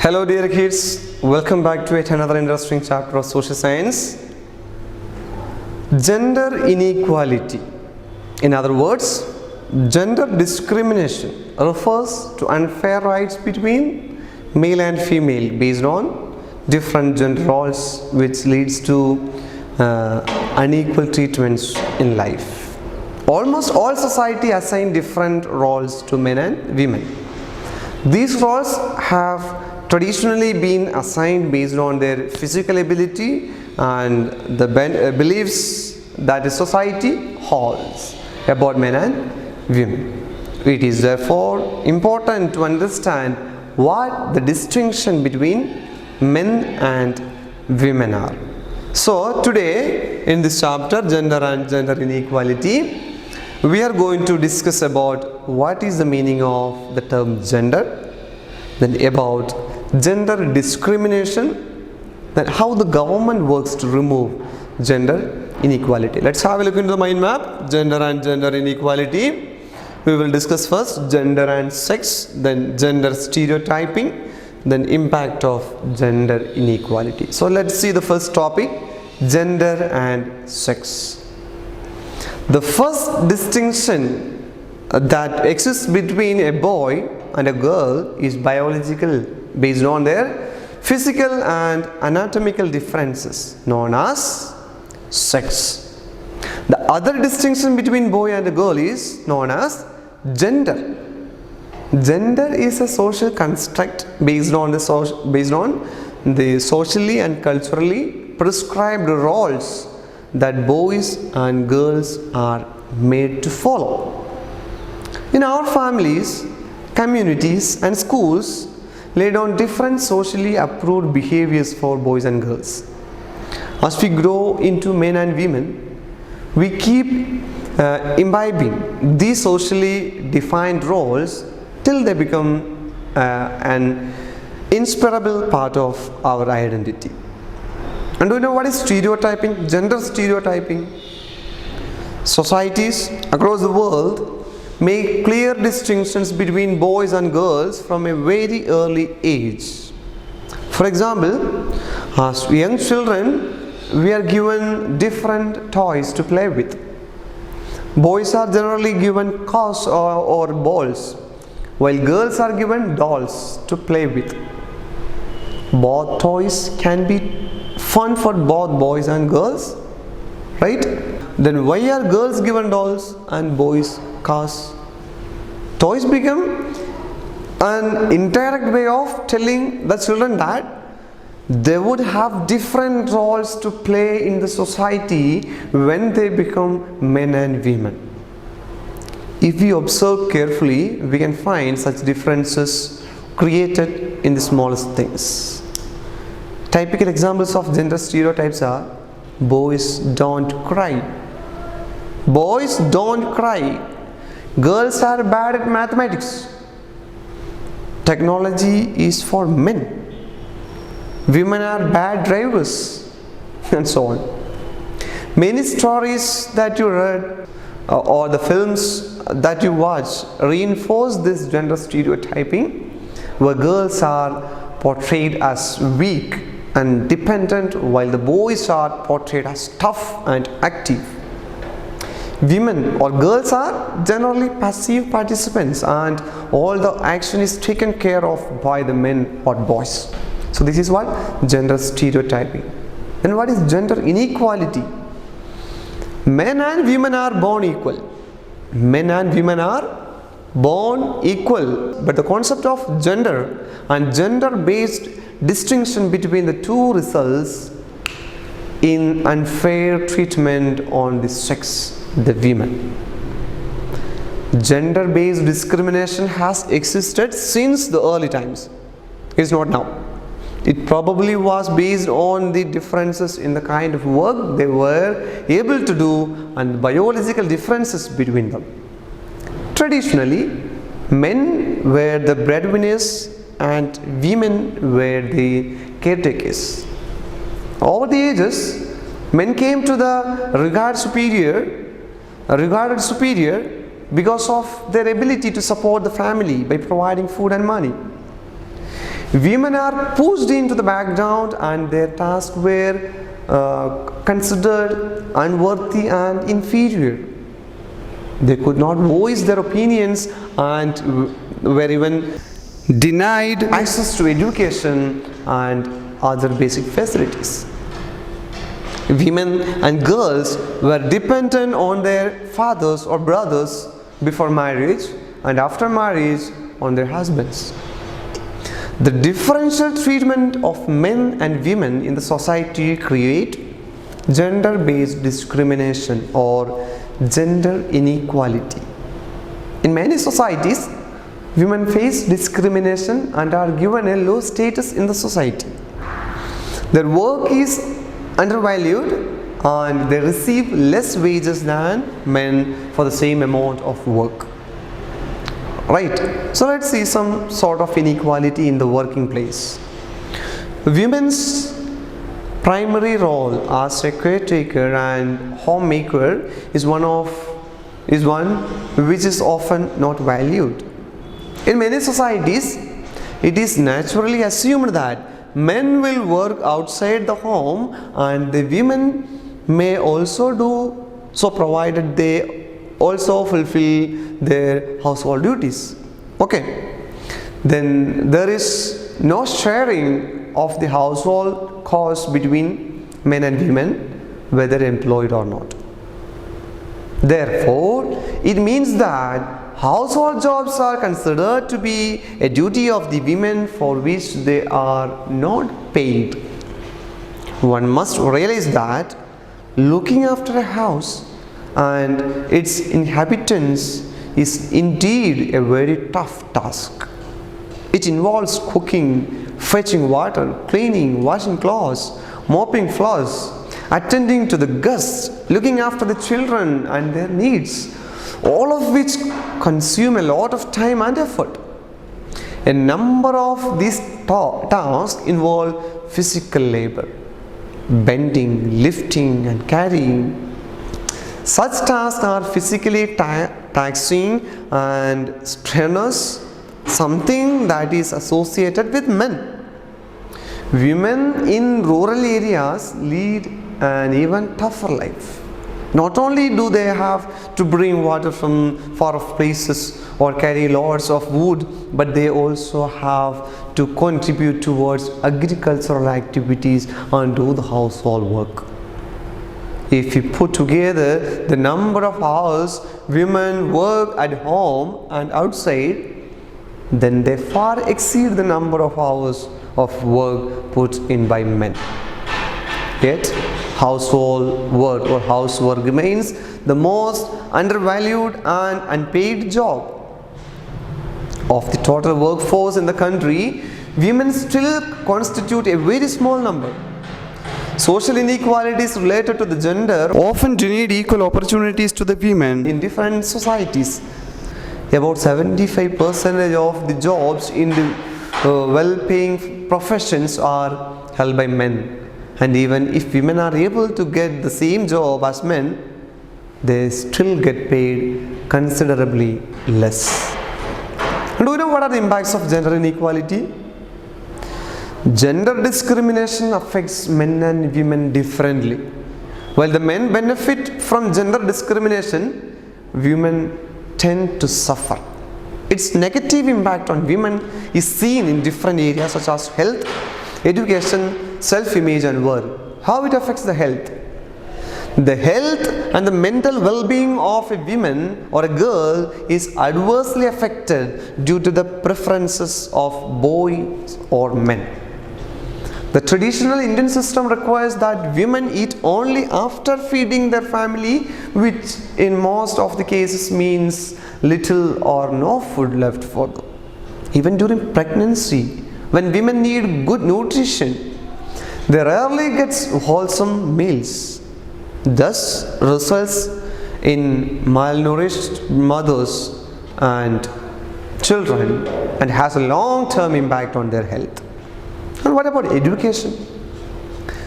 Hello dear kids, welcome back to yet another interesting chapter of social science. Gender inequality. In other words, gender discrimination refers to unfair rights between male and female based on different gender roles, which leads to unequal treatments in life. Almost all society assign different roles to men and women. These roles have traditionally been assigned based on their physical ability and the beliefs that the society holds about men and women. It is therefore important to understand what the distinction between men and women are. So today in this chapter, gender and gender inequality, we are going to discuss about what is the meaning of the term gender, then about gender discrimination, then how the government works to remove gender inequality. Let's have a look into the mind map. Gender and gender inequality. We will discuss first gender and sex, then gender stereotyping, then impact of gender inequality. So let's see the first topic, gender and sex. The first distinction that exists between a boy and a girl is biological, based on their physical and anatomical differences known as sex. The other distinction between boy and a girl is known as gender. Gender is a social construct based on the socially and culturally prescribed roles that boys and girls are made to follow. In our families, communities and schools lay down different socially approved behaviors for boys and girls. As we grow into men and women, we keep imbibing these socially defined roles till they become an inseparable part of our identity. And do you know what is stereotyping? Gender stereotyping. Societies across the world make clear distinctions between boys and girls from a very early age. For example, as young children, we are given different toys to play with. Boys are generally given cars or balls, while girls are given dolls to play with. Both toys can be fun for both boys and girls, right? Then why are girls given dolls and boys cars? Toys become an indirect way of telling the children that they would have different roles to play in the society when they become men and women. If we observe carefully, we can find such differences created in the smallest things. Typical examples of gender stereotypes are: boys don't cry. Boys don't cry. Girls are bad at mathematics. Technology is for men. Women are bad drivers, and so on. Many stories that you read or the films that you watch reinforce this gender stereotyping, where girls are portrayed as weak and dependent, while the boys are portrayed as tough and active. Women or girls are generally passive participants and all the action is taken care of by the men or boys. So this is what gender stereotyping. And what is gender inequality? Men and women are born equal. Men and women are born equal. But the concept of gender and gender-based distinction between the two results in unfair treatment on the sex, the women. Gender-based discrimination has existed since the early times. It's not now. It probably was based on the differences in the kind of work they were able to do and biological differences between them. Traditionally, men were the breadwinners and women were the caretakers. Over the ages, men came to the regarded superior because of their ability to support the family by providing food and money. Women are pushed into the background and their tasks were considered unworthy and inferior. They could not voice their opinions and were even denied access to education and other basic facilities. Women and girls were dependent on their fathers or brothers before marriage and after marriage on their husbands. The differential treatment of men and women in the society create gender-based discrimination or gender inequality. In many societies, women face discrimination and are given a low status in the society. Their work is undervalued and they receive less wages than men for the same amount of work. Right, so let's see some sort of inequality in the working place. Women's primary role as a caretaker and homemaker is one which is often not valued. In many societies, it is naturally assumed that men will work outside the home and the women may also do so provided they also fulfill their household duties. Okay, then there is no sharing of the household costs between men and women, whether employed or not. Therefore, it means that household jobs are considered to be a duty of the women for which they are not paid. One must realize that looking after a house and its inhabitants is indeed a very tough task. It involves cooking, fetching water, cleaning, washing clothes, mopping floors, attending to the guests, looking after the children and their needs, all of which consume a lot of time and effort. A number of these tasks involve physical labor, bending, lifting and carrying. Such tasks are physically taxing and strenuous, something that is associated with men. Women in rural areas lead an even tougher life. Not only do they have to bring water from far off places or carry loads of wood, but they also have to contribute towards agricultural activities and do the household work. If we put together the number of hours women work at home and outside, then they far exceed the number of hours of work put in by men. Yet, household work or housework remains the most undervalued and unpaid job. Of the total workforce in the country, women still constitute a very small number. Social inequalities related to the gender often deny equal opportunities to the women in different societies. About 75% of the jobs in the well-paying professions are held by men. And even if women are able to get the same job as men, they still get paid considerably less. And do you know what are the impacts of gender inequality? Gender discrimination affects men and women differently. While the men benefit from gender discrimination, women tend to suffer. Its negative impact on women is seen in different areas such as health, education, self-image and work. How it affects the health? The health and the mental well-being of a woman or a girl is adversely affected due to the preferences of boys or men. The traditional Indian system requires that women eat only after feeding their family, which in most of the cases means little or no food left for them. Even during pregnancy, when women need good nutrition, they rarely get wholesome meals. Thus results in malnourished mothers and children and has a long-term impact on their health. And what about education?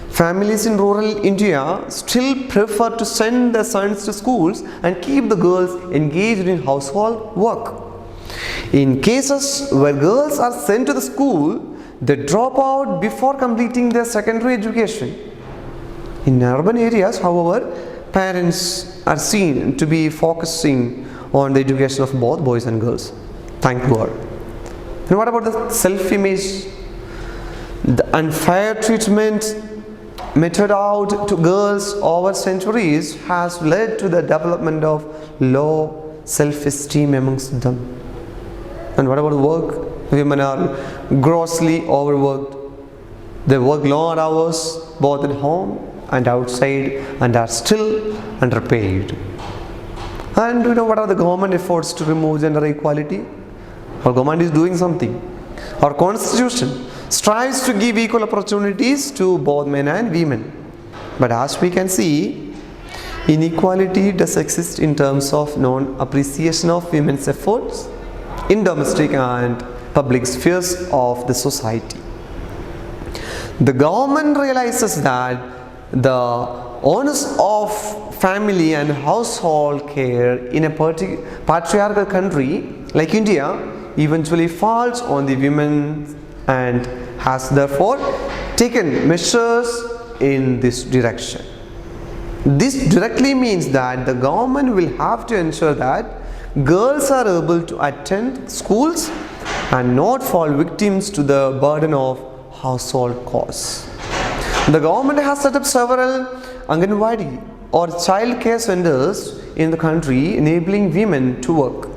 Families in rural India still prefer to send their sons to schools and keep the girls engaged in household work. In cases where girls are sent to the school, they drop out before completing their secondary education. In urban areas, however, parents are seen to be focusing on the education of both boys and girls. Thank God. And what about the self-image? The unfair treatment meted out to girls over centuries has led to the development of low self-esteem amongst them. And what about work? Women are grossly overworked. They work long hours both at home and outside and are still underpaid. And what are the government efforts to remove gender equality? Our government is doing something. Our constitution strives to give equal opportunities to both men and women. But as we can see, inequality does exist in terms of non-appreciation of women's efforts in domestic and public spheres of the society. The government realizes that the onus of family and household care in a patriarchal country like India eventually falls on the women and has therefore taken measures in this direction. This directly means that the government will have to ensure that girls are able to attend schools and not fall victims to the burden of household costs. The government has set up several Anganwadi or child care centers in the country enabling women to work.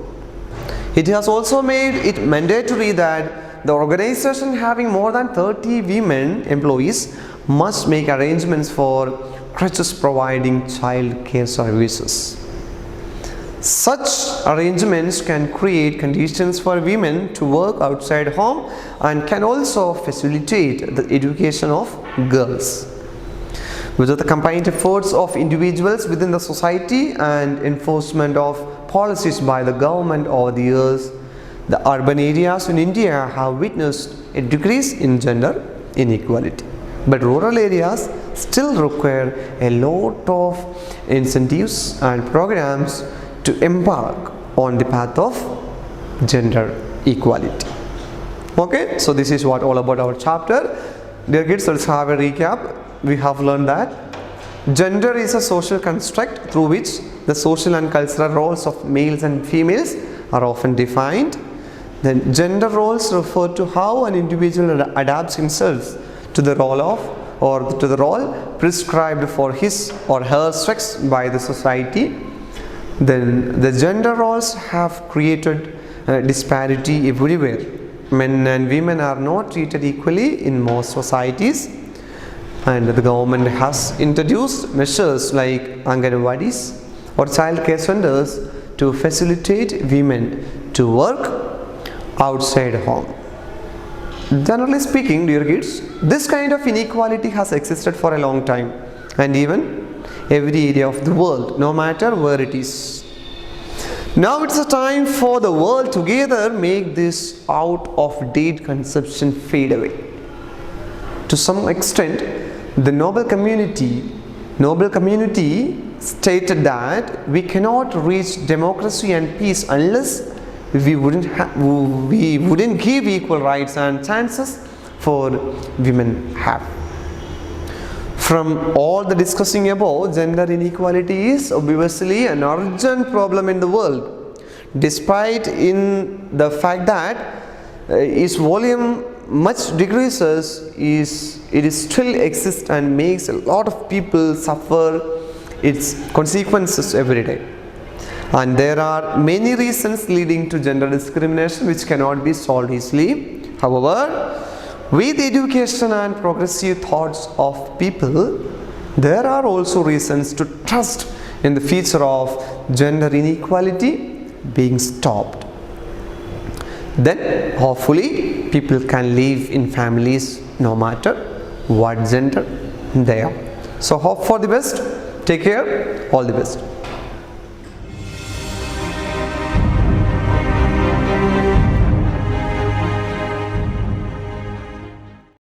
It has also made it mandatory that the organization having more than 30 women employees must make arrangements for crèches providing child care services. Such arrangements can create conditions for women to work outside home and can also facilitate the education of girls. With the combined efforts of individuals within the society and enforcement of policies by the government over the years, the urban areas in India have witnessed a decrease in gender inequality. But rural areas still require a lot of incentives and programs to embark on the path of gender equality. Okay, so this is what all about our chapter. Dear kids, let's have a recap. We have learned that gender is a social construct through which the social and cultural roles of males and females are often defined. Then gender roles refer to how an individual adapts himself to the role of or to the role prescribed for his or her sex by the society. Then the gender roles have created disparity everywhere. Men and women are not treated equally in most societies, and the government has introduced measures like Anganwadis or child care centers to facilitate women to work outside home. Generally speaking, dear kids, this kind of inequality has existed for a long time, and even every area of the world, no matter where it is. Now it's a time for the world together make this out of date conception fade away. To some extent, the Nobel community stated that we cannot reach democracy and peace unless we wouldn't give equal rights and chances for women have. From all the discussing above, gender inequality is obviously an urgent problem in the world, despite in the fact that its volume much decreases, it still exists and makes a lot of people suffer its consequences every day. And there are many reasons leading to gender discrimination which cannot be solved easily. However, with education and progressive thoughts of people, there are also reasons to trust in the future of gender inequality being stopped. Then hopefully people can live in families no matter what gender they are. So hope for the best. Take care. All the best.